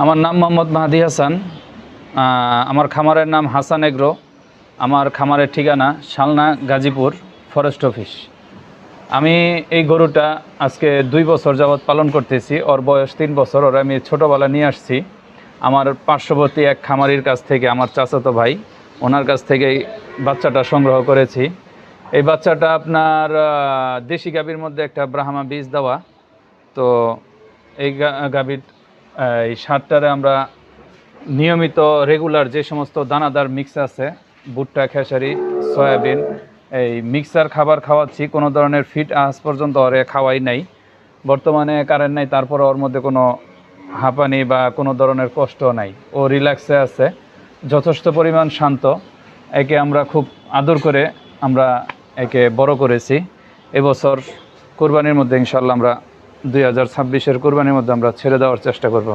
আমার নাম মোহাম্মদ মাহাদি হাসান। আমার খামারের নাম হাসান এগ্রো। আমার খামারের ঠিকানা শালনা, গাজীপুর ফরেস্ট অফিস। আমি এই গরুটা আজকে 2 বছর যাবৎ পালন করতেছি। ওর বয়স 3 বছর। ওরা আমি ছোটোবেলা নিয়ে আসছি আমার পার্শ্ববর্তী এক খামারির কাছ থেকে, আমার চাচাতো ভাই, ওনার কাছ থেকে এই বাচ্চাটা সংগ্রহ করেছি। এই বাচ্চাটা আপনার দেশি গাভীর মধ্যে একটা ব্রাহ্মা বীজ দেওয়া। তো এই গাভীর এই সারটারে আমরা নিয়মিত রেগুলার যে সমস্ত দানাদার মিক্স আছে, ভুট্টা, খেসারি, সয়াবিন, এই মিক্সার খাবার খাওয়াচ্ছি। কোনো ধরনের ফিড আজ পর্যন্ত ওরে খাওয়াই নাই। বর্তমানে কারেন্ট নাই, তারপরে ওর মধ্যে কোনো হাঁপানি বা কোনো ধরনের কষ্ট নাই। ও রিল্যাক্সে আছে, যথেষ্ট পরিমাণ শান্ত। একে আমরা খুব আদর করে আমরা একে বড় করেছি। এবছর কোরবানির মধ্যে ইনশাল্লাহ আমরা 2026-এর কোরবানির মধ্যে আমরা ছেড়ে দেওয়ার চেষ্টা করব।